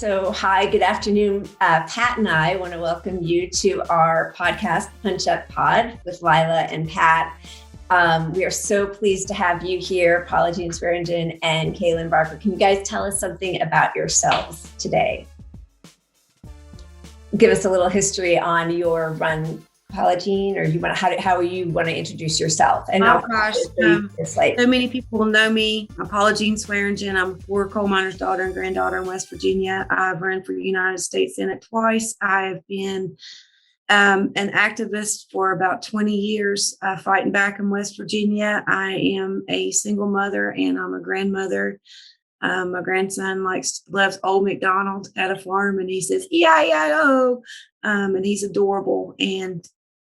So, hi, good afternoon. Pat and I want to welcome you to our podcast, Punch Up Pod, with Lila and Pat. We are so pleased to have you here, Paula Swearengin and Kaylen Barker. Can you guys tell us something about yourselves today? Give us a little history on your run, Paula Jean, or how you want to introduce yourself? And oh gosh, so many people know me. I'm Paula Jean Swearengin. I'm a former coal miner's daughter and granddaughter in West Virginia. I've run for United States Senate twice. I've been an activist for about 20 years, fighting back in West Virginia. I am a single mother and I'm a grandmother. My grandson loves Old McDonald at a farm, and he says E-I-E-I-O, and he's adorable, and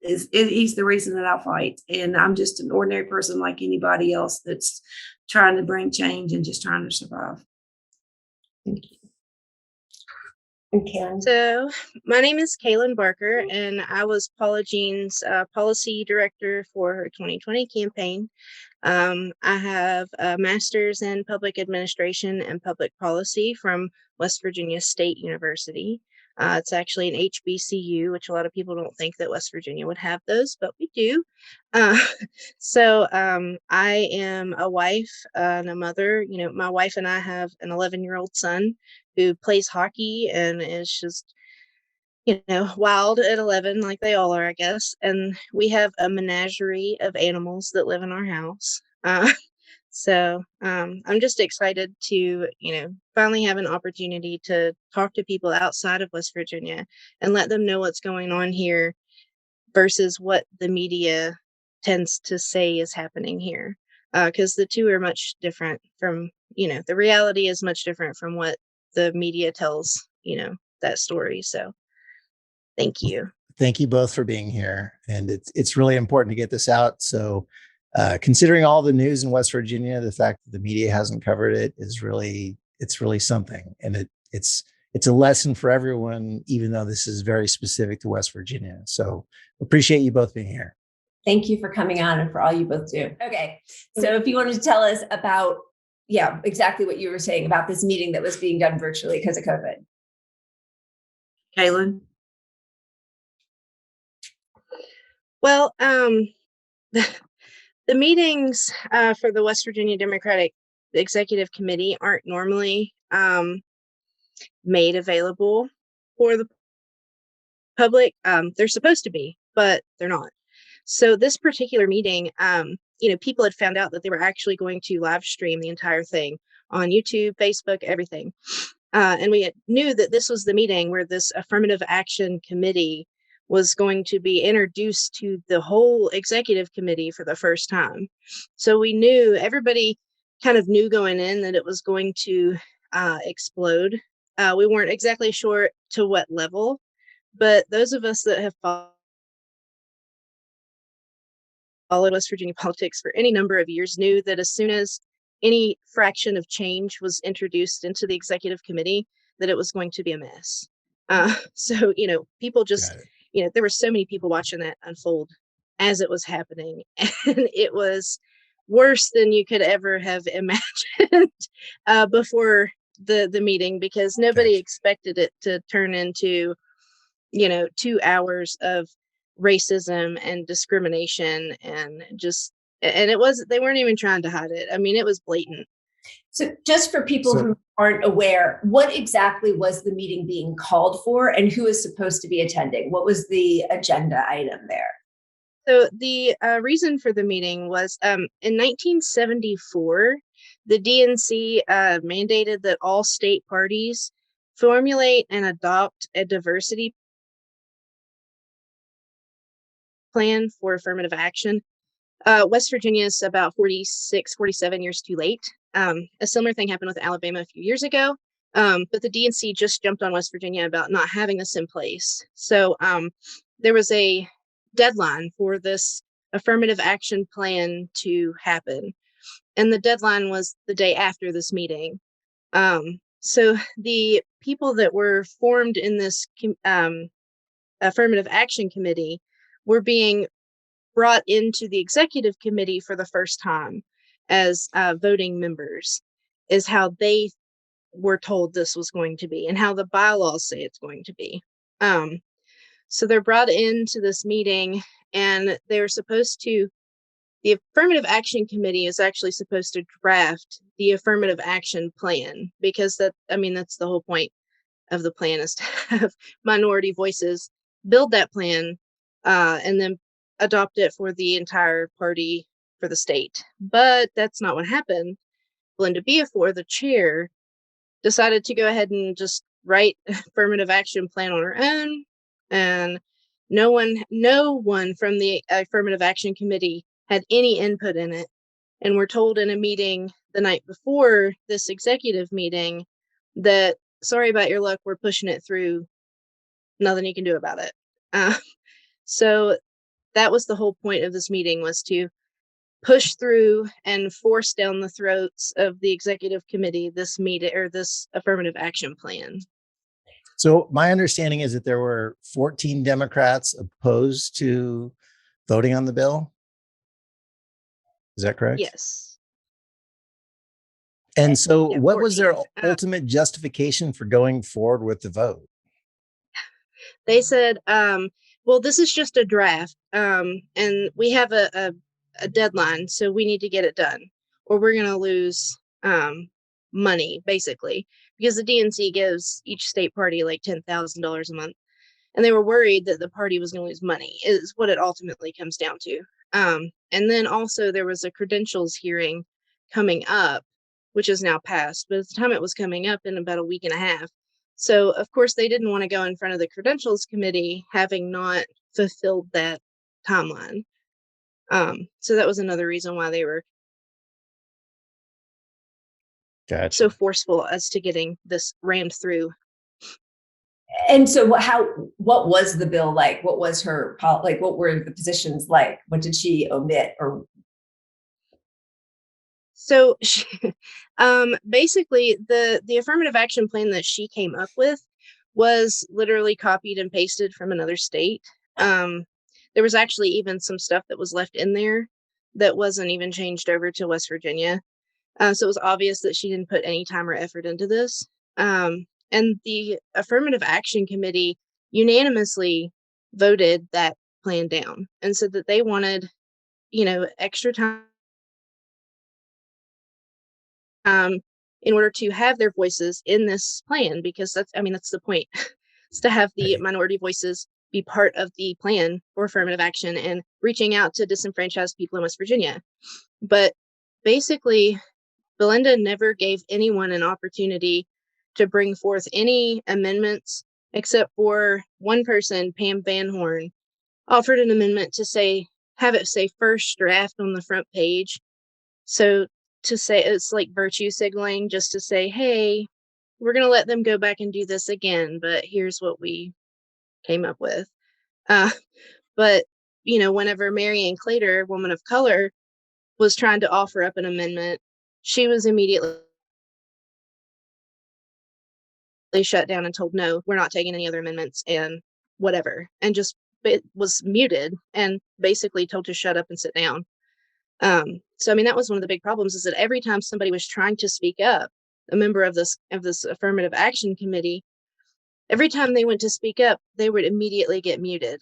he's the reason that I fight. And I'm just an ordinary person like anybody else that's trying to bring change and just trying to survive. Thank you. Okay. So my name is Kaylen Barker, and I was Paula Jean's policy director for her 2020 campaign. I have a master's in public administration and public policy from West Virginia State University. It's actually an HBCU, which a lot of people don't think that West Virginia would have those, but we do. So I am a wife and a mother. You know, my wife and I have an 11-year-old son who plays hockey and is just, wild at 11, like they all are, I guess. And we have a menagerie of animals that live in our house. So I'm just excited to, finally have an opportunity to talk to people outside of West Virginia and let them know what's going on here versus what the media tends to say is happening here. Because the two are much different from, the reality is much different from what the media tells, that story. So thank you. Thank you both for being here. And it's really important to get this out. So considering all the news in West Virginia, the fact that the media hasn't covered it is really something. And it's a lesson for everyone, even though this is very specific to West Virginia. So appreciate you both being here. Thank you for coming on and for all you both do. Okay. So if you wanted to tell us about, exactly what you were saying about this meeting that was being done virtually because of COVID. Kaylen? Well, the meetings for the West Virginia Democratic Executive Committee aren't normally made available for the public. They're supposed to be, but they're not. So this particular meeting, people had found out that they were actually going to live stream the entire thing on YouTube, Facebook, everything. And we knew that this was the meeting where this affirmative action committee was going to be introduced to the whole executive committee for the first time. So we knew, everybody kind of knew going in that it was going to explode. We weren't exactly sure to what level, but those of us that have followed West Virginia politics for any number of years knew that as soon as any fraction of change was introduced into the executive committee, that it was going to be a mess. So, people just, there were so many people watching that unfold as it was happening. And it was worse than you could ever have imagined before the meeting, because nobody expected it to turn into, 2 hours of racism and discrimination and they weren't even trying to hide it. I mean, it was blatant. So just for people who aren't aware, what exactly was the meeting being called for and who is supposed to be attending? What was the agenda item there? So the reason for the meeting was in 1974, the DNC mandated that all state parties formulate and adopt a diversity plan for affirmative action. West Virginia is about 47 years too late. A similar thing happened with Alabama a few years ago, but the DNC just jumped on West Virginia about not having this in place. So there was a deadline for this affirmative action plan to happen, and the deadline was the day after this meeting. So the people that were formed in this affirmative action committee were being brought into the executive committee for the first time as voting members, is how they we're told this was going to be and how the bylaws say it's going to be. So they're brought into this meeting, and they're supposed to, the Affirmative Action Committee is actually supposed to draft the affirmative action plan, because that's the whole point of the plan, is to have minority voices build that plan, and then adopt it for the entire party for the state. But that's not what happened. Belinda Beafor, the chair, decided to go ahead and just write affirmative action plan on her own, and no one from the Affirmative Action Committee had any input in it. And we're told in a meeting the night before this executive meeting that, sorry about your luck, we're pushing it through, nothing you can do about it. So that was the whole point of this meeting, was to push through and force down the throats of the executive committee this meeting, or this affirmative action plan. So my understanding is that there were 14 Democrats opposed to voting on the bill. Is that correct? Yes. And so Yeah, what 14. was their ultimate justification for going forward with the vote? They said, well, this is just a draft, and we have a deadline, so we need to get it done, or we're going to lose money, basically, because the DNC gives each state party like $10,000 a month, and they were worried that the party was going to lose money, is what it ultimately comes down to. And then also there was a credentials hearing coming up, which is now passed, but at the time it was coming up in about a week and a half. So of course they didn't want to go in front of the credentials committee having not fulfilled that timeline. So that was another reason why they were so forceful as to getting this rammed through. And so what was the bill like? What was her, like, what were the positions like? What did she omit? Or so she, basically the affirmative action plan that she came up with was literally copied and pasted from another state. There was actually even some stuff that was left in there that wasn't even changed over to West Virginia. So it was obvious that she didn't put any time or effort into this. And the Affirmative Action Committee unanimously voted that plan down and said that they wanted, extra time in order to have their voices in this plan, because that's the point. It's to have the minority voices be part of the plan for affirmative action and reaching out to disenfranchised people in West Virginia. But basically, Belinda never gave anyone an opportunity to bring forth any amendments, except for one person, Pam Van Horn, offered an amendment to have it say first draft on the front page. So to say, it's like virtue signaling, just to say, hey, we're going to let them go back and do this again, but here's what we came up with. But, whenever Marianne Claytor, woman of color, was trying to offer up an amendment, she was immediately shut down and told, no, we're not taking any other amendments and whatever. And just it was muted and basically told to shut up and sit down. So, that was one of the big problems, is that every time somebody was trying to speak up, a member of this affirmative action committee, every time they went to speak up, they would immediately get muted.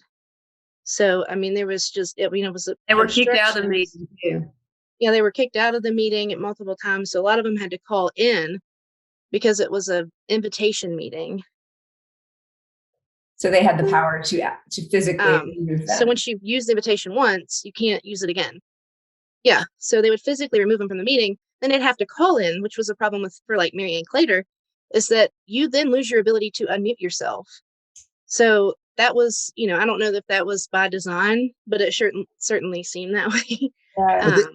So, there was just, it was, they were kicked out of the meeting too. Yeah, they were kicked out of the meeting at multiple times. So a lot of them had to call in because it was an invitation meeting. So they had the power to physically remove them. So once you use the invitation once, you can't use it again. Yeah. So they would physically remove them from the meeting. Then they'd have to call in, which was a problem for like Marianne Claytor, is that you then lose your ability to unmute yourself. So that was, I don't know if that was by design, but it certainly seemed that way.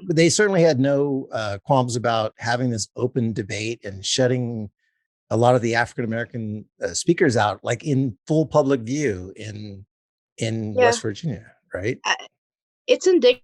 But they certainly had no qualms about having this open debate and shutting a lot of the African-American speakers out, like in full public view in West Virginia, right? It's indicative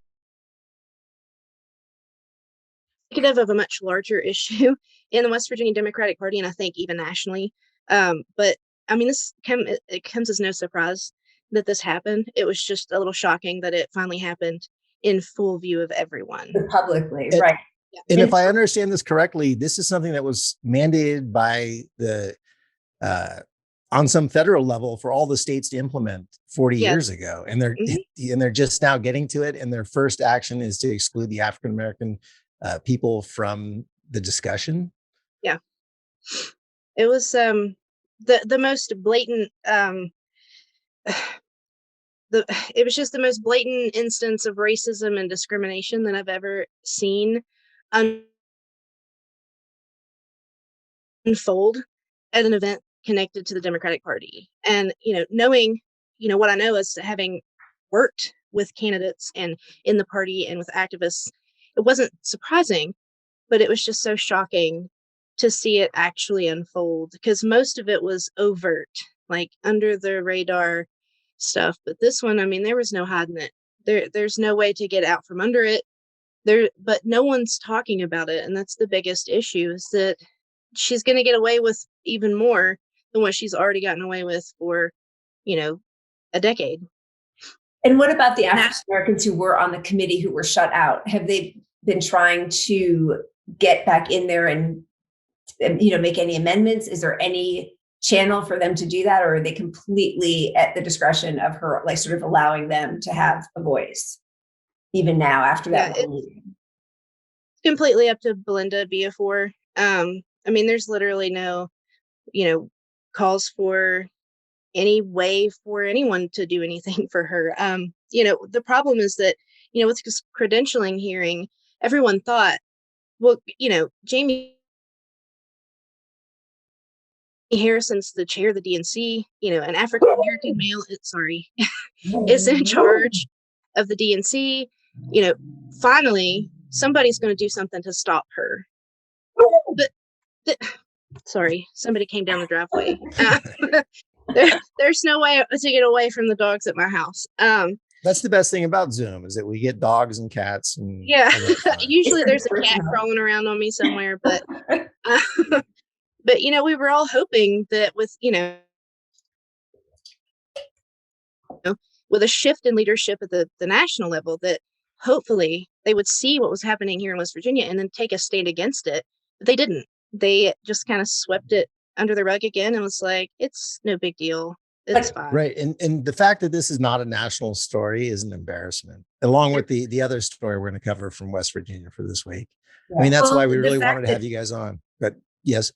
of a much larger issue in the West Virginia Democratic Party, and I think even nationally. But it comes as no surprise that this happened. It was just a little shocking that it finally happened in full view of everyone. Publicly, right. Yeah. And if I understand this correctly, this is something that was mandated by the on some federal level for all the states to implement 40 Yes. years ago, and they're just now getting to it. And their first action is to exclude the African American people from the discussion. Yeah, it was the most blatant it was just the most blatant instance of racism and discrimination that I've ever seen unfold at an event connected to the Democratic Party. And, knowing, what I know is having worked with candidates and in the party and with activists, it wasn't surprising, but it was just so shocking to see it actually unfold, because most of it was overt, like under the radar stuff. But this one, I mean, there was no hiding it. There's no way to get out from under it. But no one's talking about it. And that's the biggest issue, is that she's going to get away with even more than what she's already gotten away with for, a decade. And what about the African Americans who were on the committee who were shut out? Have they been trying to get back in there and make any amendments? Is there any channel for them to do that, or are they completely at the discretion of her, like sort of allowing them to have a voice even now after that? Yeah, it's completely up to Belinda Biafor. I mean, there's literally no, calls for any way for anyone to do anything for her. The problem is that, with this credentialing hearing, everyone thought, well, Jamie Harrison's the chair of the DNC, an African American male, is in charge of the DNC. Finally, somebody's going to do something to stop her. But sorry, somebody came down the driveway. There's no way to get away from the dogs at my house. That's the best thing about Zoom, is that we get dogs and cats. And yeah, usually there's a cat crawling around on me somewhere, but we were all hoping that with with a shift in leadership at the national level, that hopefully they would see what was happening here in West Virginia and then take a stand against it. But they didn't. They just kind of swept it under the rug again and was like, it's no big deal. It's fine. Right. And the fact that this is not a national story is an embarrassment, along with the other story we're going to cover from West Virginia for this week. Yeah. I mean, that's why we really wanted to have you guys on. But yes.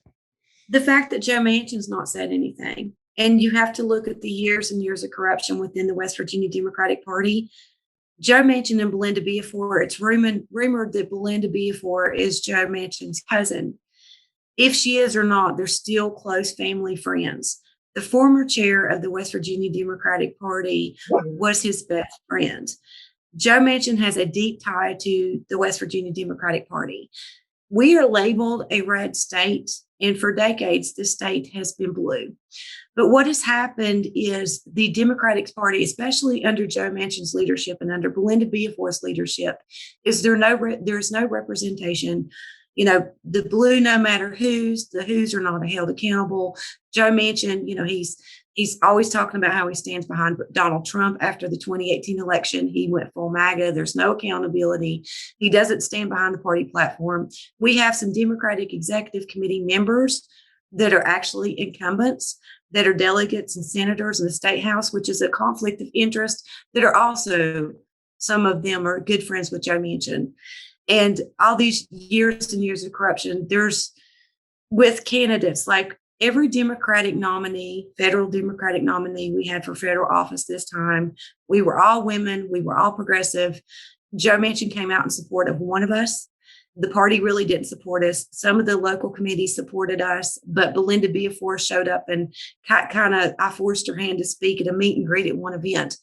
The fact that Joe Manchin's not said anything, and you have to look at the years and years of corruption within the West Virginia Democratic Party. Joe Manchin and Belinda Biafor, it's rumored that Belinda Biafor is Joe Manchin's cousin. If she is or not, they're still close family friends. The former chair of the West Virginia Democratic Party was his best friend. Joe Manchin has a deep tie to the West Virginia Democratic Party. We are labeled a red state, and for decades, the state has been blue. But what has happened is the Democratic Party, especially under Joe Manchin's leadership and under Belinda Biafor's leadership, there's no representation. The blue, no matter the who's are not held accountable. Joe Manchin, he's always talking about how he stands behind Donald Trump after the 2018 election. He went full MAGA. There's no accountability. He doesn't stand behind the party platform. We have some Democratic Executive Committee members that are actually incumbents, that are delegates and senators in the state house, which is a conflict of interest, that are also, some of them are good friends with Joe Manchin. And all these years and years of corruption, there's with candidates, like every Democratic nominee, federal Democratic nominee we had for federal office this time, we were all women, we were all progressive. Joe Manchin came out in support of one of us. The party really didn't support us. Some of the local committees supported us, but Belinda Biafor showed up and I forced her hand to speak at a meet and greet at one event.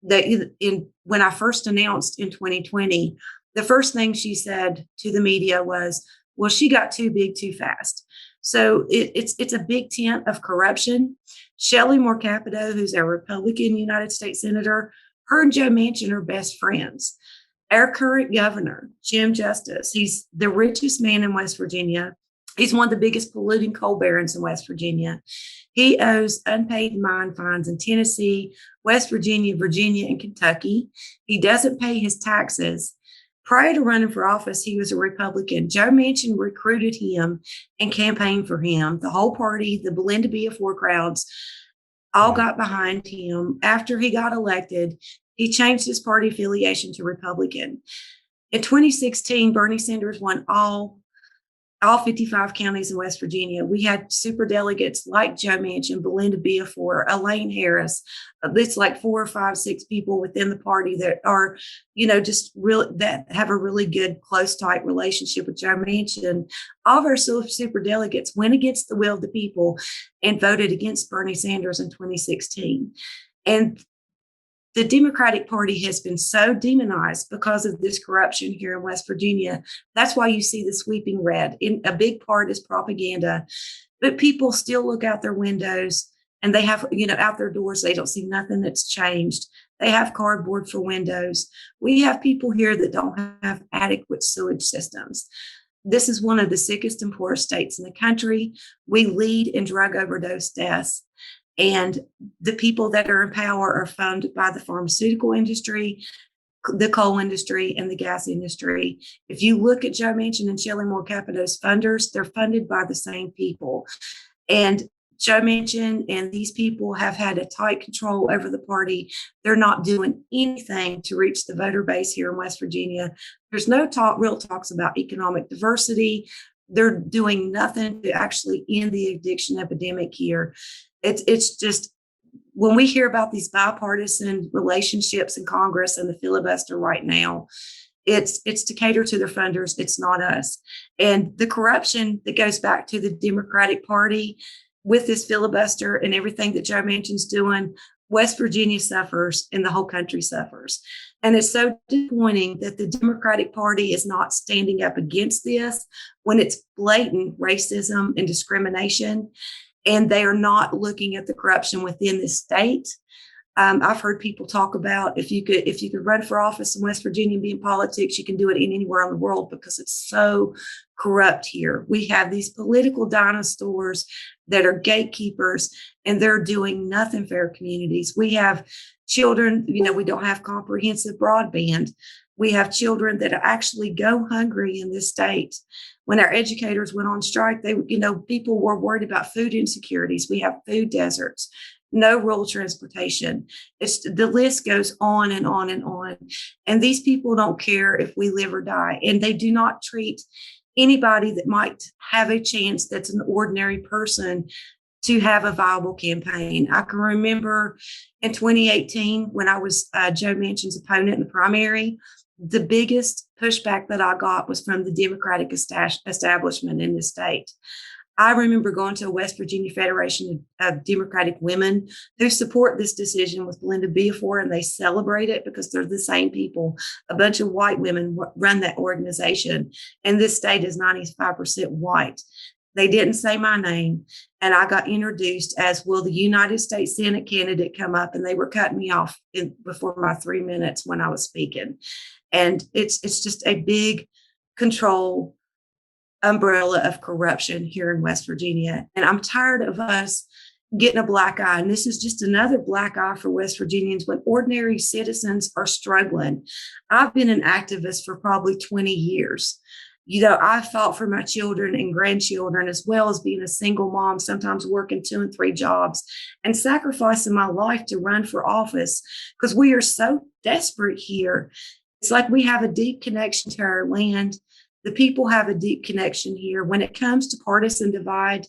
When I first announced in 2020, the first thing she said to the media was, well, she got too big too fast. So it's a big tent of corruption. Shelley Moore Capito, who's a Republican United States Senator, her and Joe Manchin are best friends. Our current governor, Jim Justice, he's the richest man in West Virginia. He's one of the biggest polluting coal barons in West Virginia. He owes unpaid mine fines in Tennessee, West Virginia, Virginia, and Kentucky. He doesn't pay his taxes. Prior to running for office, he was a Republican. Joe Manchin recruited him and campaigned for him. The whole party, the Belinda Beafor crowds, all got behind him. After he got elected, he changed his party affiliation to Republican. In 2016, Bernie Sanders won all 55 counties in West Virginia. We had super delegates like Joe Manchin, Belinda Beafor, Elaine Harris. It's like 4 or 5, 6 people within the party that are, just real, that have a really good, close, tight relationship with Joe Manchin. All of our super delegates went against the will of the people and voted against Bernie Sanders in 2016. And the Democratic Party has been so demonized because of this corruption here in West Virginia. That's why you see the sweeping red. A big part is propaganda, but people still look out their windows and they have, out their doors, they don't see nothing that's changed. They have cardboard for windows. We have people here that don't have adequate sewage systems. This is one of the sickest and poorest states in the country. We lead in drug overdose deaths. And the people that are in power are funded by the pharmaceutical industry, the coal industry, and the gas industry. If you look at Joe Manchin and Shelley Moore Capito's funders, they're funded by the same people. And Joe Manchin and these people have had a tight control over the party. They're not doing anything to reach the voter base here in West Virginia. There's no real talks about economic diversity. They're doing nothing to actually end the addiction epidemic here. It's just, when we hear about these bipartisan relationships in Congress and the filibuster right now, it's to cater to their funders. It's not us. And the corruption that goes back to the Democratic Party with this filibuster and everything that Joe Manchin's doing, West Virginia suffers and the whole country suffers. And it's so disappointing that the Democratic Party is not standing up against this when it's blatant racism and discrimination. And they are not looking at the corruption within the state. I've heard people talk about if you could run for office in West Virginia and be in politics, you can do it anywhere in the world because it's so corrupt here. We have these political dinosaurs that are gatekeepers, and they're doing nothing for our communities. We have children, we don't have comprehensive broadband. We have children that actually go hungry in this state. When our educators went on strike, people were worried about food insecurities. We have food deserts, no rural transportation. The list goes on and on and on. And these people don't care if we live or die. And they do not treat anybody that might have a chance that's an ordinary person to have a viable campaign. I can remember in 2018 when I was Joe Manchin's opponent in the primary, the biggest pushback that I got was from the Democratic establishment in the state. I remember going to a West Virginia Federation of Democratic Women who support this decision with Belinda Beafor, and they celebrate it because they're the same people. A bunch of white women run that organization, and this state is 95% white. They didn't say my name, and I got introduced as, will the United States Senate candidate come up? And they were cutting me off before my 3 minutes when I was speaking. And it's just a big control umbrella of corruption here in West Virginia. And I'm tired of us getting a black eye. And this is just another black eye for West Virginians when ordinary citizens are struggling. I've been an activist for probably 20 years. I fought for my children and grandchildren, as well as being a single mom, sometimes working 2 and 3 jobs and sacrificing my life to run for office because we are so desperate here. It's like we have a deep connection to our land. The people have a deep connection here. When it comes to partisan divide,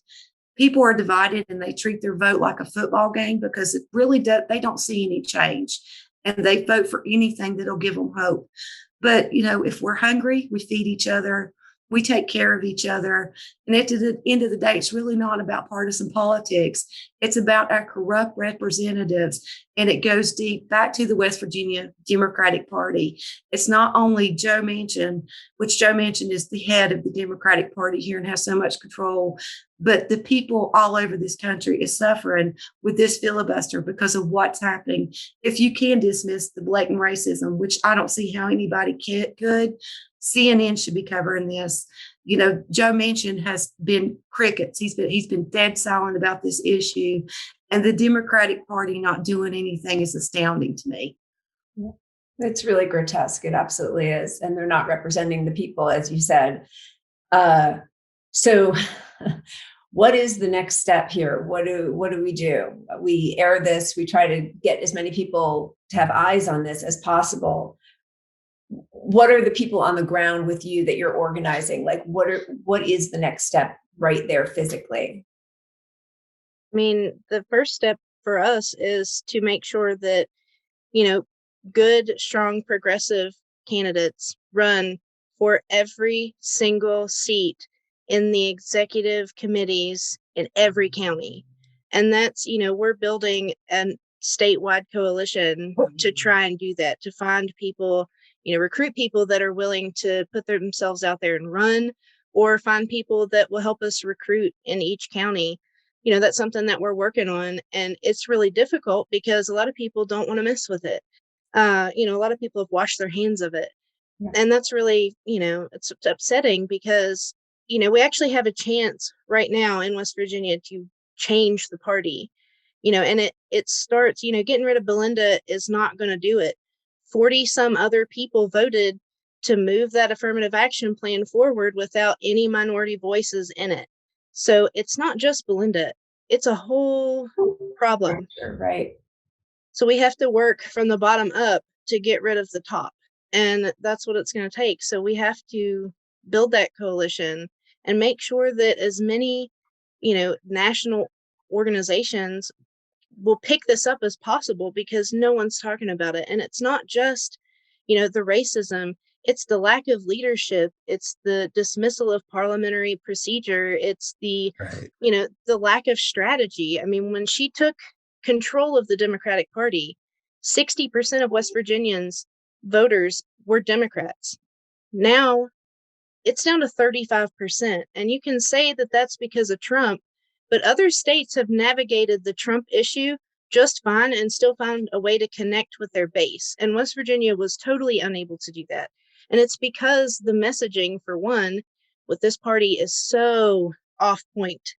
people are divided and they treat their vote like a football game because it really they don't see any change and they vote for anything that'll give them hope. But, if we're hungry, we feed each other. We take care of each other. And at the end of the day, it's really not about partisan politics. It's about our corrupt representatives. And it goes deep back to the West Virginia Democratic Party. It's not only Joe Manchin, which Joe Manchin is the head of the Democratic Party here and has so much control, but the people all over this country is suffering with this filibuster because of what's happening. If you can dismiss the blatant racism, which I don't see how anybody could, CNN should be covering this. Joe Manchin has been crickets. He's been dead silent about this issue, and the Democratic Party not doing anything is astounding to me. It's really grotesque. It absolutely is. And they're not representing the people, as you said. So what is the next step here? What do we do? We air this, we try to get as many people to have eyes on this as possible. What are the people on the ground with you that you're organizing? Like, what is the next step right there physically? I mean, the first step for us is to make sure that, good, strong, progressive candidates run for every single seat in the executive committees in every county. And that's, we're building a statewide coalition to try and do that, to find people, recruit people that are willing to put themselves out there and run, or find people that will help us recruit in each county. That's something that we're working on. And it's really difficult because a lot of people don't want to mess with it. A lot of people have washed their hands of it. Yeah. And that's really, it's upsetting because, we actually have a chance right now in West Virginia to change the party, and it starts, getting rid of Belinda is not going to do it. 40 some other people voted to move that affirmative action plan forward without any minority voices in it. So it's not just Belinda, it's a whole problem. Right. So we have to work from the bottom up to get rid of the top. And that's what it's going to take. So we have to build that coalition and make sure that as many, national organizations will pick this up as possible, because no one's talking about it. And it's not just, the racism, it's the lack of leadership, it's the dismissal of parliamentary procedure, it's the, right, the lack of strategy. I mean, when she took control of the Democratic Party, 60% of West Virginians voters were Democrats. Now it's down to 35%. And you can say that that's because of Trump, but other states have navigated the Trump issue just fine and still found a way to connect with their base. And West Virginia was totally unable to do that. And it's because the messaging, for one, with this party is so off point.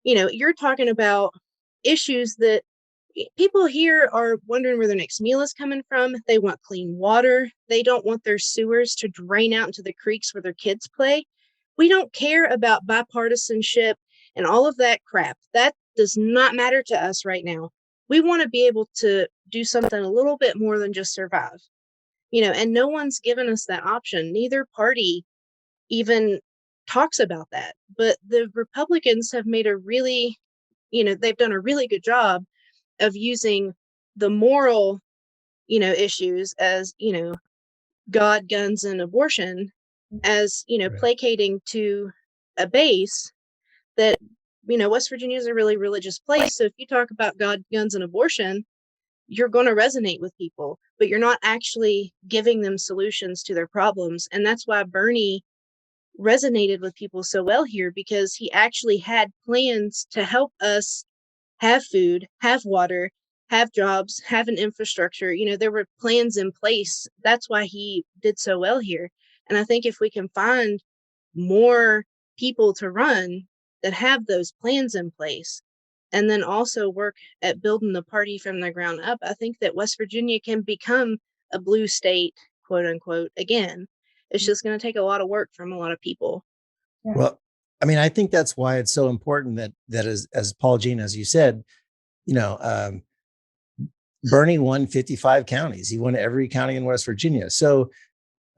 You're talking about issues that people here are wondering where their next meal is coming from. They want clean water. They don't want their sewers to drain out into the creeks where their kids play. We don't care about bipartisanship and all of that crap. That does not matter to us right now. We want to be able to do something a little bit more than just survive, and no one's given us that option. Neither party even talks about that. But the Republicans have made a really, they've done a really good job of using the moral, issues as, God, guns, and abortion as, right, placating to a base that, West Virginia is a really religious place. So if you talk about God, guns, and abortion, you're going to resonate with people, but you're not actually giving them solutions to their problems. And that's why Bernie resonated with people so well here, because he actually had plans to help us have food, have water, have jobs, have an infrastructure. There were plans in place. That's why he did so well here. And I think if we can find more people to run that have those plans in place, and then also work at building the party from the ground up, I think that West Virginia can become a blue state, quote unquote, again. It's just going to take a lot of work from a lot of people. Yeah. Well, I mean, I think that's why it's so important that as Paul Jean, as you said, Bernie won 55 counties. He won every county in West Virginia. So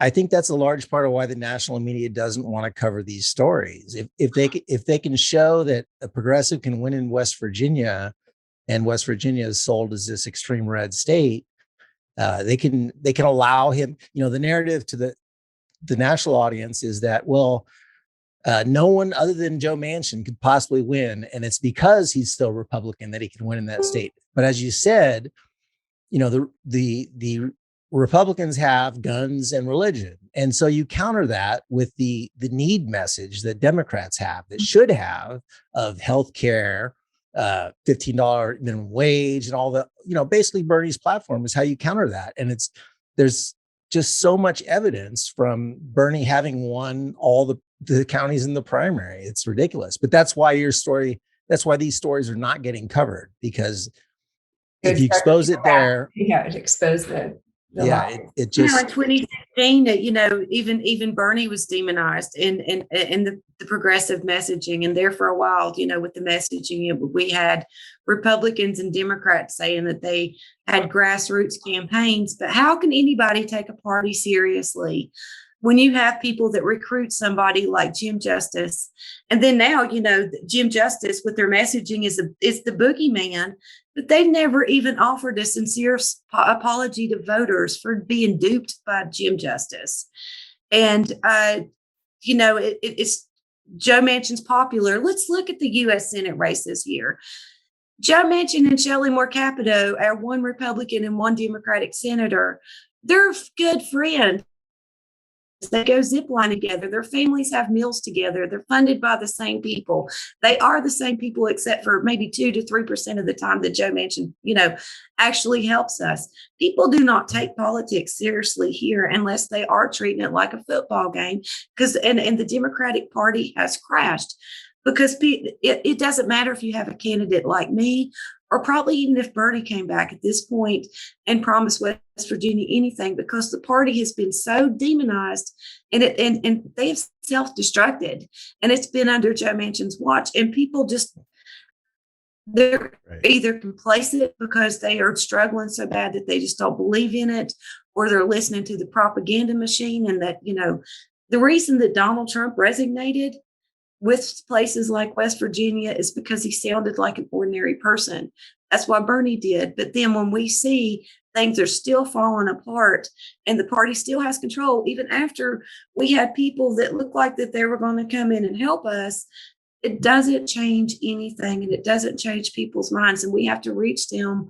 I think that's a large part of why the national media doesn't want to cover these stories. If they can show that a progressive can win in West Virginia, and West Virginia is sold as this extreme red state, they can allow him. The narrative to the national audience is that, well, no one other than Joe Manchin could possibly win, and it's because he's still Republican that he can win in that state. But as you said, the Republicans have guns and religion. And so you counter that with the need message that Democrats have, that should have, of healthcare, $15 minimum wage, and all the, basically Bernie's platform is how you counter that. And there's just so much evidence from Bernie having won all the counties in the primary. It's ridiculous. But that's why these stories are not getting covered, because if you expose it there, it expose the Yeah, it just in 2016, even Bernie was demonized in the progressive messaging, and there for a while, with the messaging, we had Republicans and Democrats saying that they had grassroots campaigns. But how can anybody take a party seriously when you have people that recruit somebody like Jim Justice, and then now Jim Justice with their messaging is the boogeyman, but they've never even offered a sincere apology to voters for being duped by Jim Justice. And it's Joe Manchin's popular. Let's look at the U.S. Senate races here. Joe Manchin and Shelley Moore Capito are one Republican and one Democratic senator. They're good friends. They go zipline together. Their families have meals together. They're funded by the same people. They are the same people, except for maybe 2 to 3% of the time that Joe Manchin, actually helps us. People do not take politics seriously here unless they are treating it like a football game. And the Democratic Party has crashed because it doesn't matter if you have a candidate like me, or probably even if Bernie came back at this point and promised West Virginia anything, because the party has been so demonized and they have self-destructed, and it's been under Joe Manchin's watch, and people they're either complacent because they are struggling so bad that they just don't believe in it, or they're listening to the propaganda machine. And that, the reason that Donald Trump resonated with places like West Virginia is because he sounded like an ordinary person. That's why Bernie did. But then when we see things are still falling apart and the party still has control, even after we had people that looked like that they were going to come in and help us, it doesn't change anything, and it doesn't change people's minds. And we have to reach them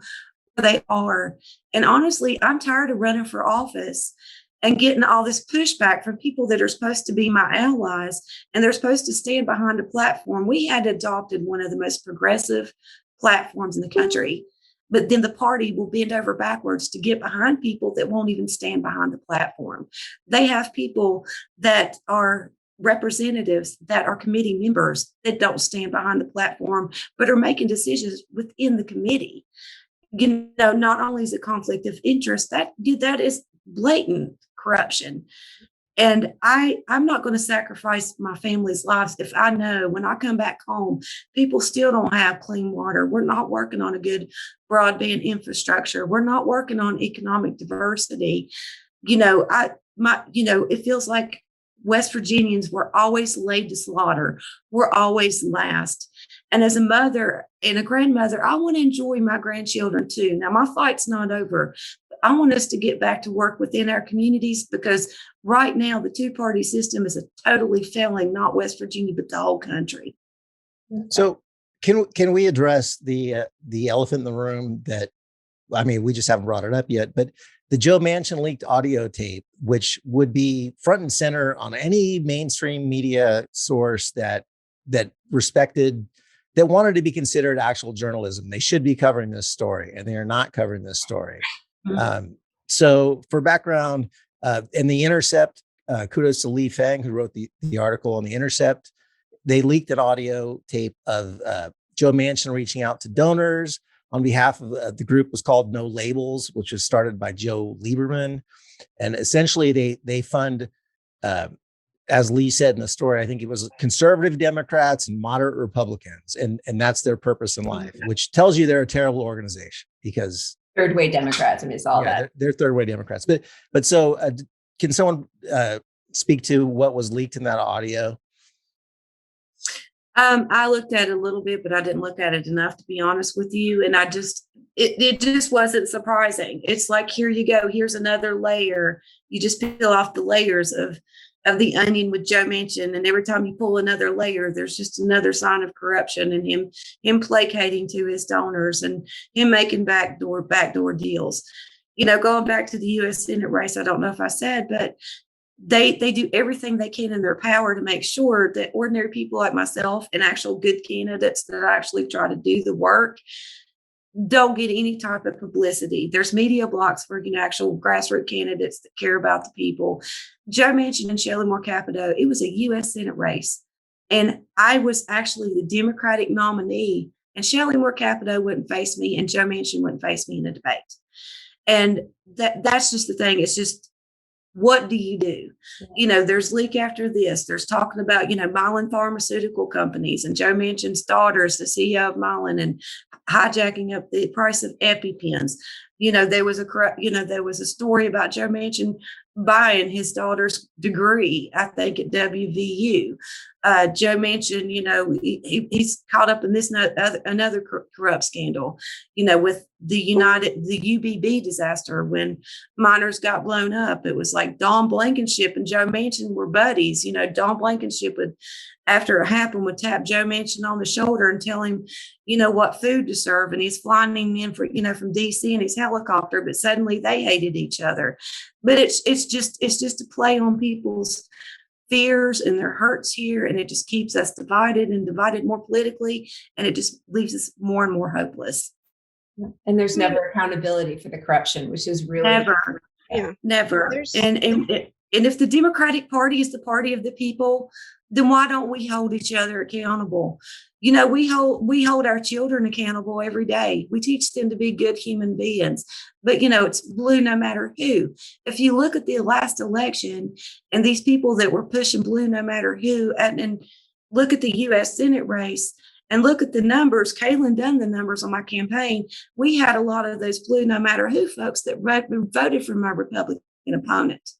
where they are. And honestly, I'm tired of running for office and getting all this pushback from people that are supposed to be my allies, and they're supposed to stand behind a platform. We had adopted one of the most progressive platforms in the country, but then the party will bend over backwards to get behind people that won't even stand behind the platform. They have people that are representatives, that are committee members, that don't stand behind the platform, but are making decisions within the committee. Not only is it conflict of interest, that is blatant corruption. And I'm not going to sacrifice my family's lives if I know when I come back home, people still don't have clean water. We're not working on a good broadband infrastructure. We're not working on economic diversity. It feels like West Virginians were always laid to slaughter. We're always last. And as a mother and a grandmother, I want to enjoy my grandchildren too. Now, my fight's not over. I want us to get back to work within our communities, because right now the two-party system is totally failing, not West Virginia, but the whole country. So can we address the elephant in the room that, we just haven't brought it up yet, but the Joe Manchin leaked audio tape, which would be front and center on any mainstream media source that respected, that wanted to be considered actual journalism. They should be covering this story, and they are not covering this story. So for background, in The Intercept, kudos to Lee Feng, who wrote the article on The Intercept. They leaked an audio tape of Joe Manchin reaching out to donors on behalf of the group was called No Labels, which was started by Joe Lieberman. And essentially they fund, as Lee said in the story, I think it was conservative Democrats and moderate Republicans. And that's their purpose in life, which tells you they're a terrible organization, because third way Democrats. It's all that. They're third way Democrats. But so can someone speak to what was leaked in that audio? I looked at it a little bit, but I didn't look at it enough, to be honest with you. And it just wasn't surprising. It's like, here you go. Here's another layer. You just peel off the layers of the onion with Joe Manchin. And every time you pull another layer, there's just another sign of corruption, and him placating to his donors, and him making backdoor deals. Going back to the U.S. Senate race, I don't know if I said, but they do everything they can in their power to make sure that ordinary people like myself and actual good candidates that actually try to do the work don't get any type of publicity. There's media blocks for actual grassroots candidates that care about the people. Joe Manchin and Shelley Moore Capito, it was a U.S. Senate race, and I was actually the Democratic nominee, and Shelley Moore Capito wouldn't face me, and Joe Manchin wouldn't face me in a debate. And that's just the thing. It's just, what do you do? There's leak after this. There's talking about, Mylan Pharmaceutical Companies and Joe Manchin's daughter is the CEO of Mylan and hijacking up the price of EpiPens. There was a story about Joe Manchin buying his daughter's degree, I think, at WVU. Joe Manchin, he's caught up in this another corrupt scandal, with the UBB disaster when miners got blown up. It was like Don Blankenship and Joe Manchin were buddies. Don Blankenship would, after it happened, would tap Joe Manchin on the shoulder and tell him, what food to serve. And he's flying him in from DC in his helicopter, but suddenly they hated each other. But it's just a play on people's fears and their hurts here. And it just keeps us divided more politically. And it just leaves us more and more hopeless. And there's never accountability for the corruption, which is really never. And if the Democratic Party is the party of the people, then why don't we hold each other accountable? We hold our children accountable every day. We teach them to be good human beings, but it's blue no matter who. If you look at the last election and these people that were pushing blue no matter who, and look at the U.S. Senate race and look at the numbers, Kaylen done the numbers on my campaign. We had a lot of those blue no matter who folks that voted for my Republican opponent.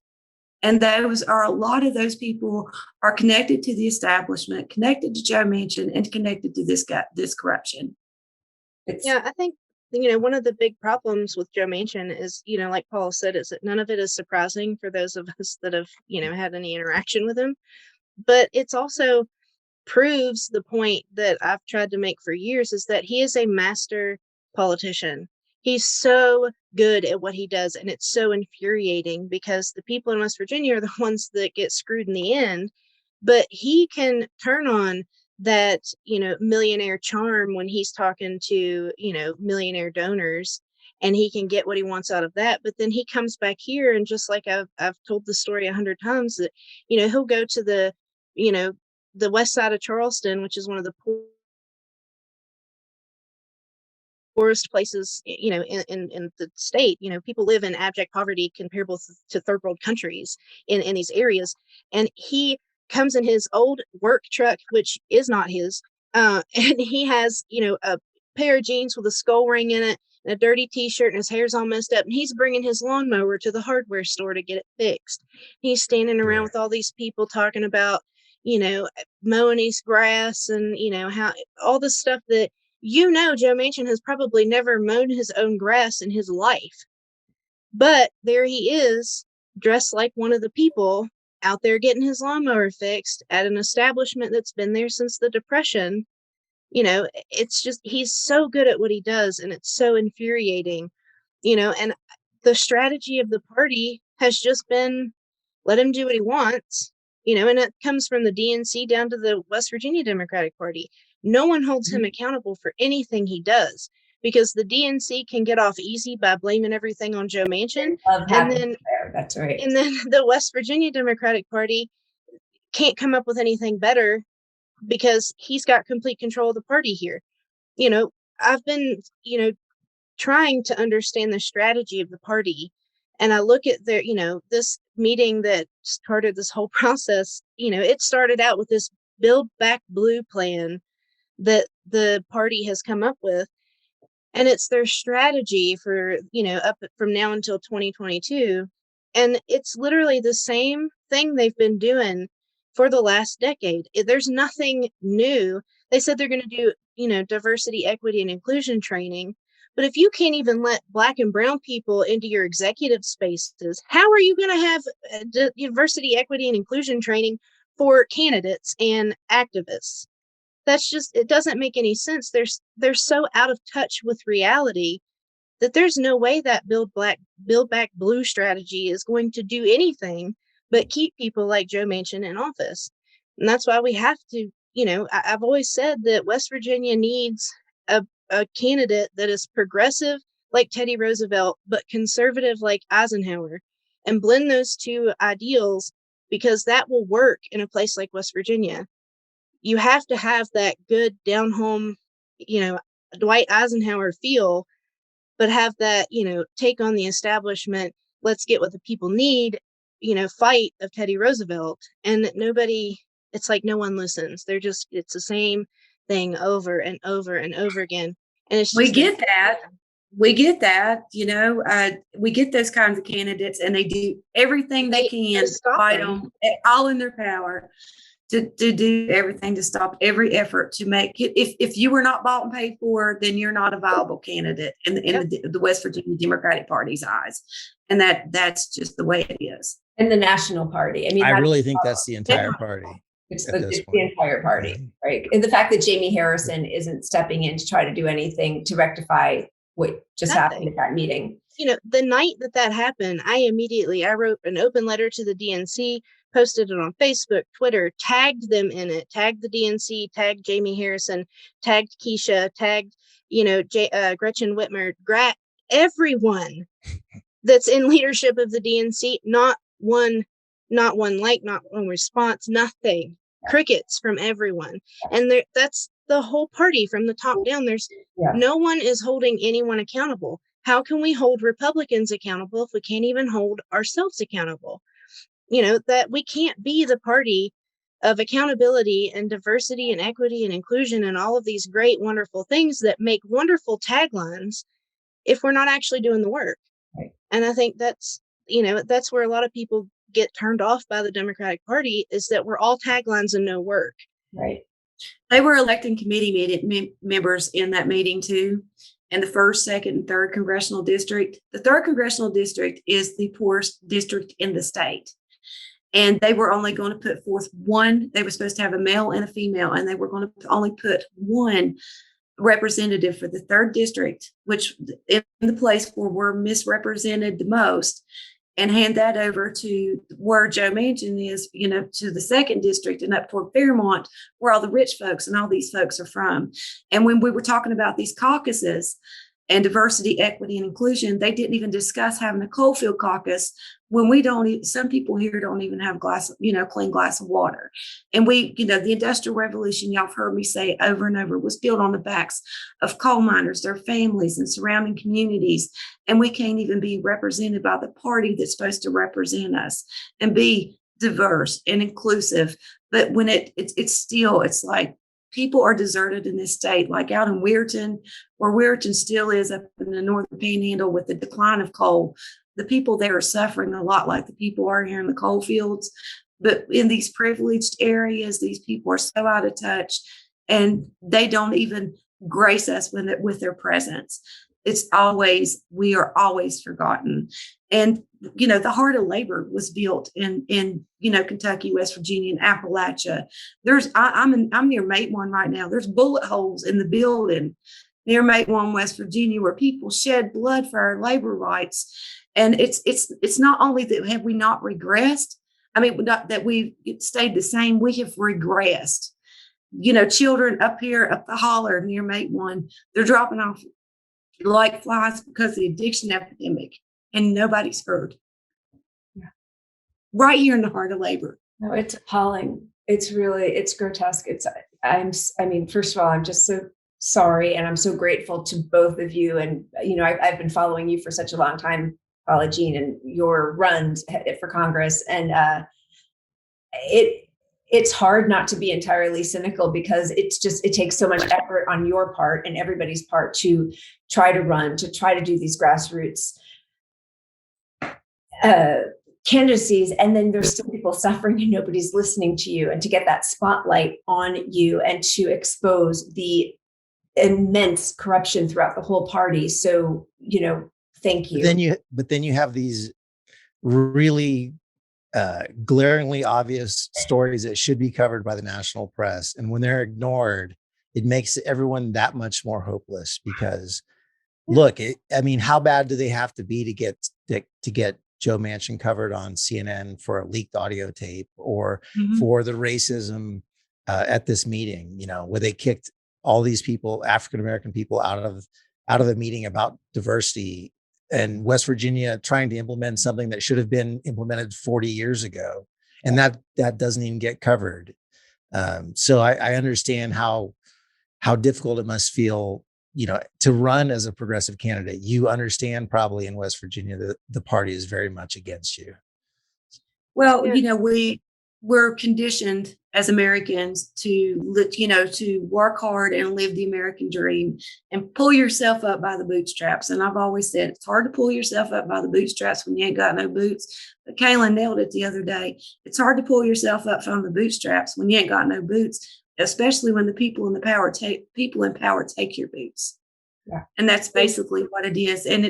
And a lot of those people are connected to the establishment, connected to Joe Manchin, and connected to this corruption. I think, one of the big problems with Joe Manchin is, like Paula said, is that none of it is surprising for those of us that have, had any interaction with him. But it's also proves the point that I've tried to make for years, is that he is a master politician. He's so good at what he does, and it's so infuriating because the people in West Virginia are the ones that get screwed in the end. But he can turn on that, millionaire charm when he's talking to, millionaire donors, and he can get what he wants out of that. But then he comes back here, and just like I've told the story 100 times, that, he'll go to the west side of Charleston, which is one of the poorest places, in the state. People live in abject poverty comparable to third world countries in these areas. And he comes in his old work truck, which is not his. And he has, a pair of jeans with a skull ring in it and a dirty t-shirt, and his hair's all messed up. And he's bringing his lawnmower to the hardware store to get it fixed. He's standing around with all these people talking about, mowing his grass and, how all the stuff that, Joe Manchin has probably never mown his own grass in his life. But there he is, dressed like one of the people out there getting his lawnmower fixed at an establishment that's been there since the Depression. It's just, he's so good at what he does, and it's so infuriating, and the strategy of the party has just been let him do what he wants, and it comes from the DNC down to the West Virginia Democratic Party. No one holds him accountable for anything he does, because the DNC can get off easy by blaming everything on Joe Manchin. That's right. And then the West Virginia Democratic Party can't come up with anything better because he's got complete control of the party here. I've been, trying to understand the strategy of the party. And I look at their, this meeting that started this whole process, it started out with this Build Back Blue plan that the party has come up with. And it's their strategy for, up from now until 2022. And it's literally the same thing they've been doing for the last decade. There's nothing new. They said they're going to do, diversity, equity, and inclusion training. But if you can't even let Black and brown people into your executive spaces, how are you going to have diversity, equity, and inclusion training for candidates and activists? That's just, it doesn't make any sense. They're so out of touch with reality that there's no way that Build Back Blue strategy is going to do anything but keep people like Joe Manchin in office. And that's why we have to, I've always said that West Virginia needs a candidate that is progressive like Teddy Roosevelt, but conservative like Eisenhower, and blend those two ideals, because that will work in a place like West Virginia. You have to have that good down home, Dwight Eisenhower feel but have that, take on the establishment, let's get what the people need, fight of Teddy Roosevelt. And nobody, it's like no one listens. It's the same thing over and over and over again. And it's just we get that. We get that, we get those kinds of candidates, and they do everything they can to fight them, all in their power, to do everything to stop every effort to make it. If you were not bought and paid for, then you're not a viable candidate in the West Virginia Democratic Party's eyes. And that's just the way it is. And the National Party. I mean, I really think that's the entire party. It's the entire party, right? And the fact that Jamie Harrison isn't stepping in to try to do anything to rectify what just happened at that meeting. The night that happened, I wrote an open letter to the DNC, posted it on Facebook, Twitter, tagged them in it, tagged the DNC, tagged Jamie Harrison, tagged Keisha, tagged, Gretchen Whitmer, everyone that's in leadership of the DNC. Not one like, not one response, nothing. Crickets from everyone. And that's the whole party from the top down. No one is holding anyone accountable. How can we hold Republicans accountable if we can't even hold ourselves accountable? That we can't be the party of accountability and diversity and equity and inclusion and all of these great, wonderful things that make wonderful taglines if we're not actually doing the work. Right. And I think that's where a lot of people get turned off by the Democratic Party, is that we're all taglines and no work. Right. They were electing committee members in that meeting too. And the 1st, 2nd, and 3rd congressional district. The 3rd congressional district is the poorest district in the state. And they were only going to put forth one. They were supposed to have a male and a female, and they were going to only put one representative for the 3rd district, which in the place where we're misrepresented the most, and hand that over to where Joe Manchin is, to the 2nd district and up toward Fairmont, where all the rich folks and all these folks are from. And when we were talking about these caucuses and diversity, equity, and inclusion, they didn't even discuss having a Coalfield caucus when some people here don't even have clean glass of water. And the Industrial Revolution, y'all have heard me say over and over, was built on the backs of coal miners, their families, and surrounding communities. And we can't even be represented by the party that's supposed to represent us and be diverse and inclusive. But when it's like people are deserted in this state, like out in Weirton, where Weirton still is up in the northern panhandle with the decline of coal. The people there are suffering a lot like the people are here in the coal fields. But in these privileged areas, these people are so out of touch, and they don't even grace us with their presence. We are always forgotten. And, the heart of labor was built in Kentucky, West Virginia, and Appalachia. I'm near Matewan right now. There's bullet holes in the building near Matewan, West Virginia, where people shed blood for our labor rights. And it's not only that have we not regressed. I mean, not that we've stayed the same, we have regressed. Children up the holler near Matewan, they're dropping off like flies because of the addiction epidemic, and nobody's heard. Yeah. Right here in the heart of labor. No, it's appalling. It's grotesque. First of all, I'm just so sorry, and I'm so grateful to both of you. And I've been following you for such a long time, Paula Jean, and your runs for Congress, and it's hard not to be entirely cynical, because it takes so much effort on your part and everybody's part to try to do these grassroots candidacies, and then there's still people suffering and nobody's listening to you, and to get that spotlight on you and to expose the immense corruption throughout the whole party. So, thank you. But then you have these really glaringly obvious stories that should be covered by the national press, and when they're ignored, it makes everyone that much more hopeless. Because look, how bad do they have to be to get Joe Manchin covered on CNN for a leaked audio tape, or for the racism at this meeting, where they kicked all these people, African-American people, out of the meeting about diversity, and West Virginia trying to implement something that should have been implemented 40 years ago. And that doesn't even get covered. So I understand how difficult it must feel to run as a progressive candidate, you understand probably in West Virginia that the party is very much against you. Well, we're conditioned as Americans to work hard and live the American dream and pull yourself up by the bootstraps. And I've always said it's hard to pull yourself up by the bootstraps when you ain't got no boots. But Kaylen nailed it the other day. It's hard to pull yourself up from the bootstraps when you ain't got no boots, especially when the people in power take your boots. Yeah. And that's basically what it is. And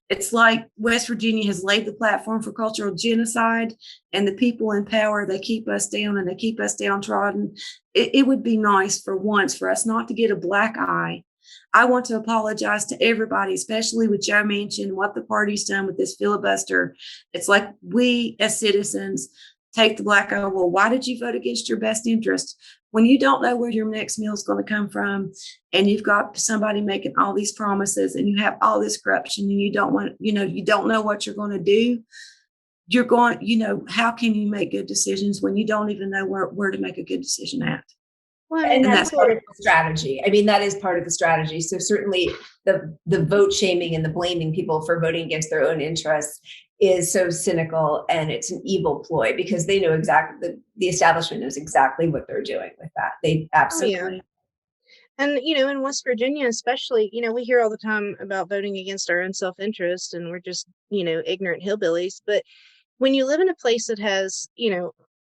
it's like West Virginia has laid the platform for cultural genocide, and the people in power, they keep us down and they keep us downtrodden. It would be nice for once for us not to get a black eye. I want to apologize to everybody, especially with Joe Manchin, what the party's done with this filibuster. It's like we as citizens take the black eye. Well, why did you vote against your best interest? When you don't know where your next meal is going to come from, and you've got somebody making all these promises, and you have all this corruption, and you don't know what you're going to do, how can you make good decisions when you don't even know where to make a good decision at? Well, and that's part of the strategy. I mean, that is part of the strategy. So certainly the vote shaming and the blaming people for voting against their own interests is so cynical, and it's an evil ploy because they know exactly, the establishment knows exactly what they're doing with that. They absolutely. Oh, yeah. And, in West Virginia, especially, we hear all the time about voting against our own self-interest, and we're just, ignorant hillbillies. But when you live in a place that has,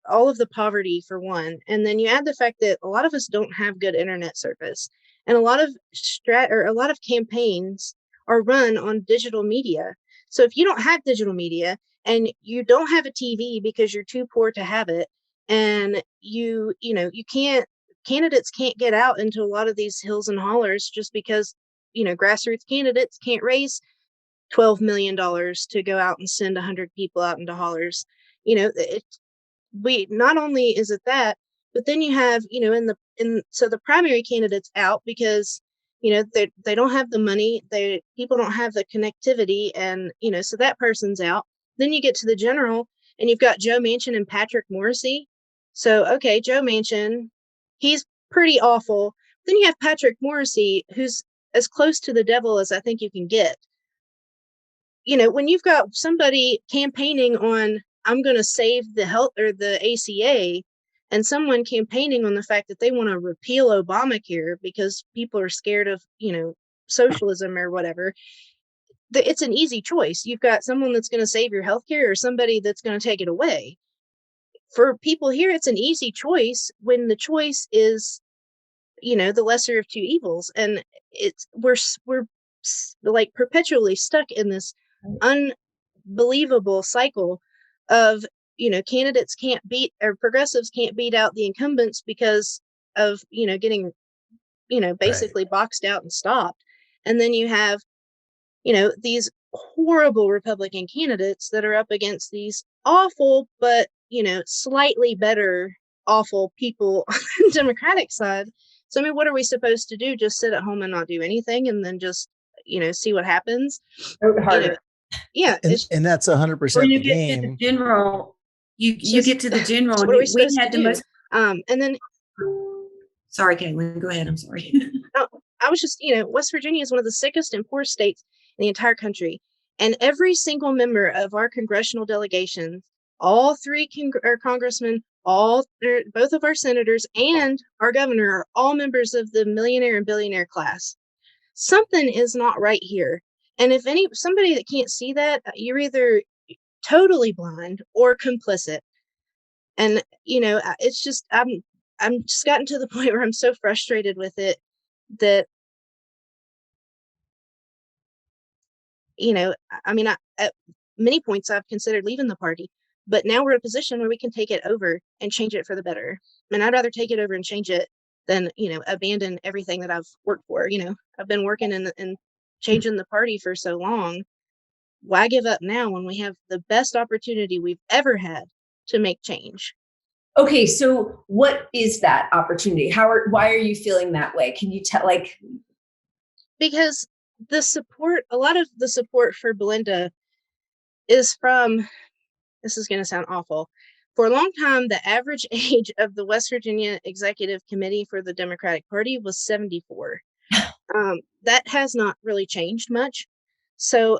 all of the poverty for one, and then you add the fact that a lot of us don't have good internet service, and a lot of campaigns are run on digital media. So if you don't have digital media and you don't have a TV because you're too poor to have it, and candidates can't get out into a lot of these hills and hollers just because, grassroots candidates can't raise $12 million to go out and send 100 people out into hollers. Not only is it that, but then you have, so the primary candidate's out because, they don't have the money, people don't have the connectivity, and, so that person's out. Then you get to the general, and you've got Joe Manchin and Patrick Morrissey. So, okay, Joe Manchin, he's pretty awful. Then you have Patrick Morrissey, who's as close to the devil as I think you can get. When you've got somebody campaigning on, I'm going to save the health or the ACA, and someone campaigning on the fact that they want to repeal Obamacare because people are scared of, socialism or whatever, it's an easy choice. You've got someone that's going to save your healthcare or somebody that's going to take it away. For people here, it's an easy choice when the choice is, the lesser of two evils. And we're like perpetually stuck in this unbelievable cycle of, candidates can't beat, or progressives can't beat out the incumbents because of, getting, basically boxed out and stopped. And then you have, these horrible Republican candidates that are up against these awful, but, slightly better awful people on the Democratic side. So, I mean, what are we supposed to do? Just sit at home and not do anything and then just, see what happens? Yeah. And that's 100% when you the get game. to the general, you get to the general. What are we supposed to do? And then, sorry, Kaylen, go ahead. I'm sorry. No, I was just, West Virginia is one of the sickest and poorest states in the entire country. And every single member of our congressional delegation, all three congressmen, both of our senators and our governor are all members of the millionaire and billionaire class. Something is not right here. And if somebody that can't see that, you're either totally blind or complicit. And, it's just, I'm just gotten to the point where I'm so frustrated with it that, at many points I've considered leaving the party, but now we're in a position where we can take it over and change it for the better. And I'd rather take it over and change it than, abandon everything that I've worked for. I've been working and changing the party for so long. Why give up now when we have the best opportunity we've ever had to make change? Okay, so what is that opportunity? Why are you feeling that way? Can you tell, because a lot of the support for Belinda is from, this is going to sound awful. For a long time, the average age of the West Virginia Executive Committee for the Democratic Party was 74. That has not really changed much. So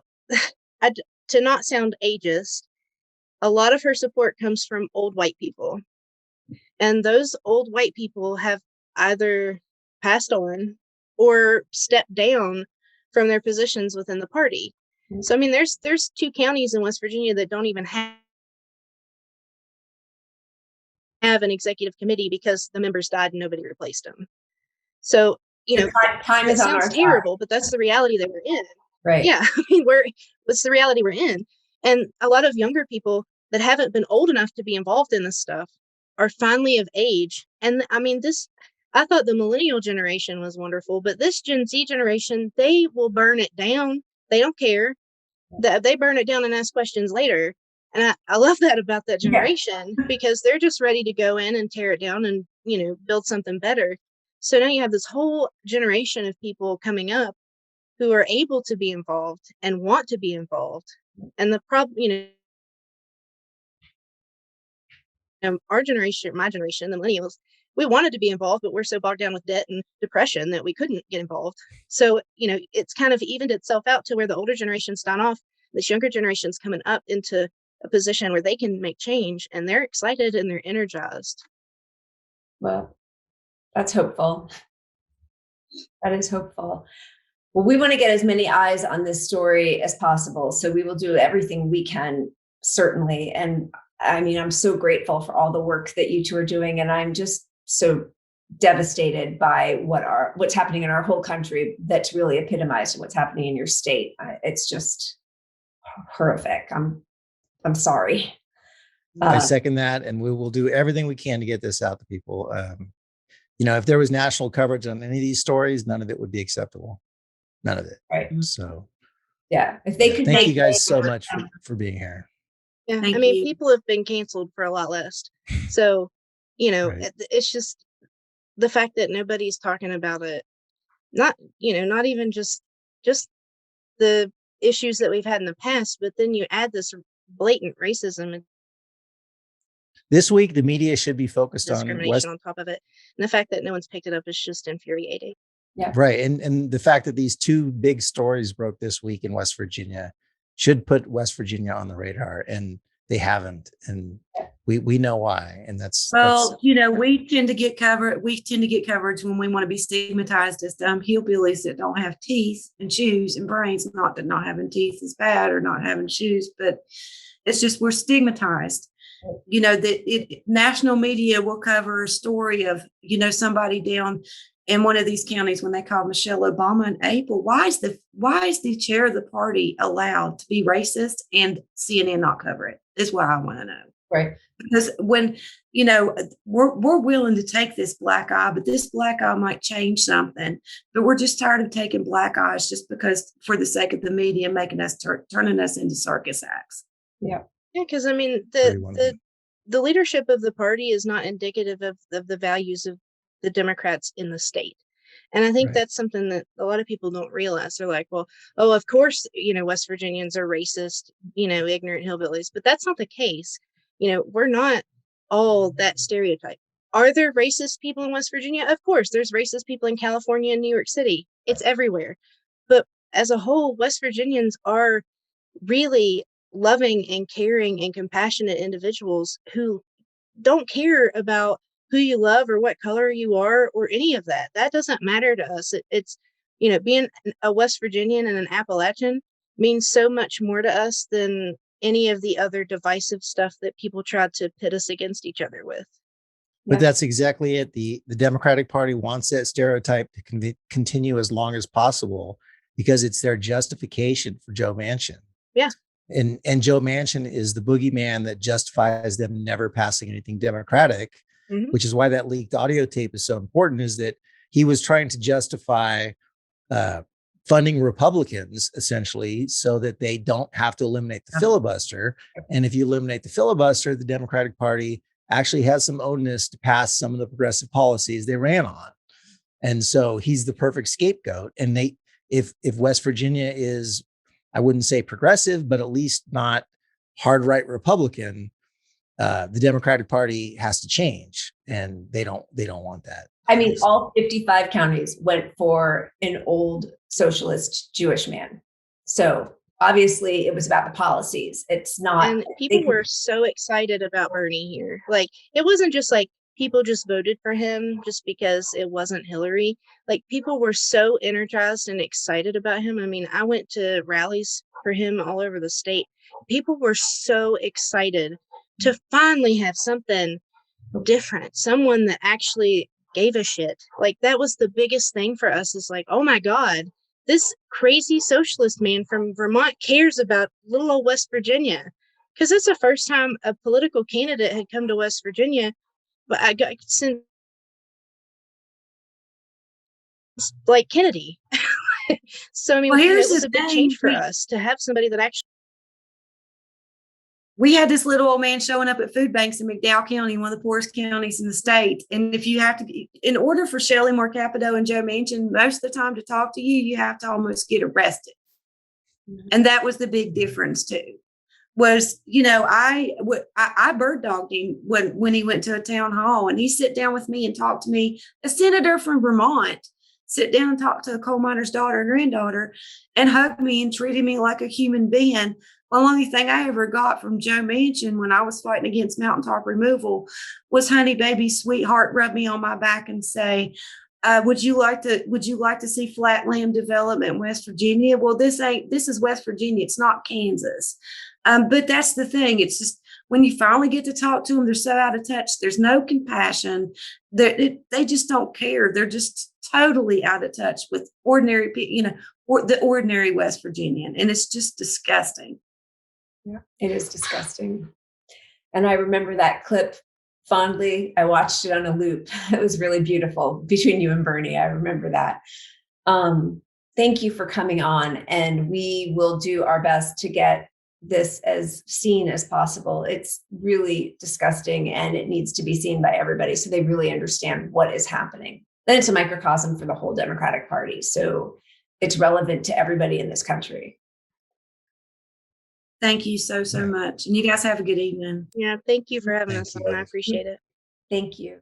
to not sound ageist, a lot of her support comes from old white people. And those old white people have either passed on or stepped down from their positions within the party. So I mean, there's 2 counties in West Virginia that don't even have an executive committee because the members died and nobody replaced them. So, time it is on our sounds terrible, side. but that's the reality that we're in. Right. Yeah, I mean, it's the reality we're in. And a lot of younger people that haven't been old enough to be involved in this stuff are finally of age. And I mean, I thought the millennial generation was wonderful, but this Gen Z generation, they will burn it down. They don't care. They burn it down and ask questions later. And I love that about that generation because they're just ready to go in and tear it down and, build something better. So now you have this whole generation of people coming up who are able to be involved and want to be involved. And the problem, our generation, my generation, the millennials, we wanted to be involved, but we're so bogged down with debt and depression that we couldn't get involved. So, it's kind of evened itself out to where the older generation's gone off. This younger generation's coming up into a position where they can make change, and they're excited and they're energized. Well, that's hopeful. That is hopeful. Well, we want to get as many eyes on this story as possible. So we will do everything we can, certainly. And I mean, I'm so grateful for all the work that you two are doing. And I'm just so devastated by what's happening in our whole country that's really epitomized in what's happening in your state. It's just horrific. I'm sorry. I second that. And we will do everything we can to get this out to people. If there was national coverage on any of these stories, none of it would be acceptable. None of it. Right. So, yeah, if they could. Thank you guys so much for being here. Yeah, I mean, people have been canceled for a lot less. So, right. It's just the fact that nobody's talking about it. Not even just the issues that we've had in the past, but then you add this blatant racism. This week, the media should be focused on discrimination on top of it. And the fact that no one's picked it up is just infuriating. Yeah. Right. And the fact that these 2 big stories broke this week in West Virginia should put West Virginia on the radar, and they haven't. And we know why. And that's we tend to get coverage when we want to be stigmatized as dumb hillbillies that don't have teeth and shoes and brains. Not that not having teeth is bad or not having shoes, but it's just we're stigmatized. National media will cover a story of, somebody down in one of these counties when they called Michelle Obama in April. Why is the chair of the party allowed to be racist and CNN not cover it? Is what I want to know. Right. Because when, we're willing to take this black eye, but this black eye might change something. But we're just tired of taking black eyes just because for the sake of the media making us turning us into circus acts. Yeah. Yeah, because I mean, the leadership of the party is not indicative of the values of the Democrats in the state. And I think that's something that a lot of people don't realize. They're like, well, of course, West Virginians are racist, ignorant hillbillies, but that's not the case. We're not all that stereotype. Are there racist people in West Virginia? Of course, there's racist people in California and New York City. It's everywhere. But as a whole, West Virginians are really loving and caring and compassionate individuals who don't care about who you love or what color you are or any of that. That doesn't matter to us. It's being a West Virginian and an Appalachian means so much more to us than any of the other divisive stuff that people try to pit us against each other with. But that's exactly it. The Democratic Party wants that stereotype to continue as long as possible because it's their justification for Joe Manchin. Yeah. And Joe Manchin is the boogeyman that justifies them never passing anything Democratic, which is why that leaked audio tape is so important, is that he was trying to justify funding Republicans, essentially, so that they don't have to eliminate the filibuster. And if you eliminate the filibuster, the Democratic Party actually has some onus to pass some of the progressive policies they ran on. And so he's the perfect scapegoat. And if West Virginia is, I wouldn't say progressive, but at least not hard right Republican, the Democratic Party has to change, and they don't want that. I mean, all 55 counties went for an old socialist Jewish man. So obviously it was about the policies. It's not. And people were so excited about Bernie here. Like, it wasn't just like people just voted for him just because it wasn't Hillary. Like, people were so energized and excited about him. I mean, I went to rallies for him all over the state. People were so excited to finally have something different, someone that actually gave a shit. Like, that was the biggest thing for us, is like, oh my God, this crazy socialist man from Vermont cares about little old West Virginia. Because it's the first time a political candidate had come to West Virginia, but I got since like Kennedy. So I mean, it was a big change for us to have somebody that actually. We had this little old man showing up at food banks in McDowell County, one of the poorest counties in the state. And if you have to, in order for Shelley Moore Capito and Joe Manchin, most of the time to talk to you, you have to almost get arrested. Mm-hmm. And that was the big difference too. Was, I bird dogged him when he went to a town hall, and he sit down with me and talk to me, a senator from Vermont, sit down and talk to a coal miner's daughter and granddaughter, and hug me and treated me like a human being. The only thing I ever got from Joe Manchin when I was fighting against mountaintop removal was, honey, baby, sweetheart, rub me on my back and say, would you like to see flat land development in West Virginia? Well, this is West Virginia. It's not Kansas. But that's the thing. It's just, when you finally get to talk to them, they're so out of touch. There's no compassion. They just don't care. They're just totally out of touch with ordinary people, or the ordinary West Virginian. And it's just disgusting. Yeah, it is disgusting. And I remember that clip fondly. I watched it on a loop. It was really beautiful between you and Bernie. I remember that. Thank you for coming on, and we will do our best to get this as seen as possible. It's really disgusting, and it needs to be seen by everybody so they really understand what is happening. Then it's a microcosm for the whole Democratic Party. So it's relevant to everybody in this country. Thank you so much. And you guys have a good evening. Yeah, thank you for having us on. I appreciate it. Thank you.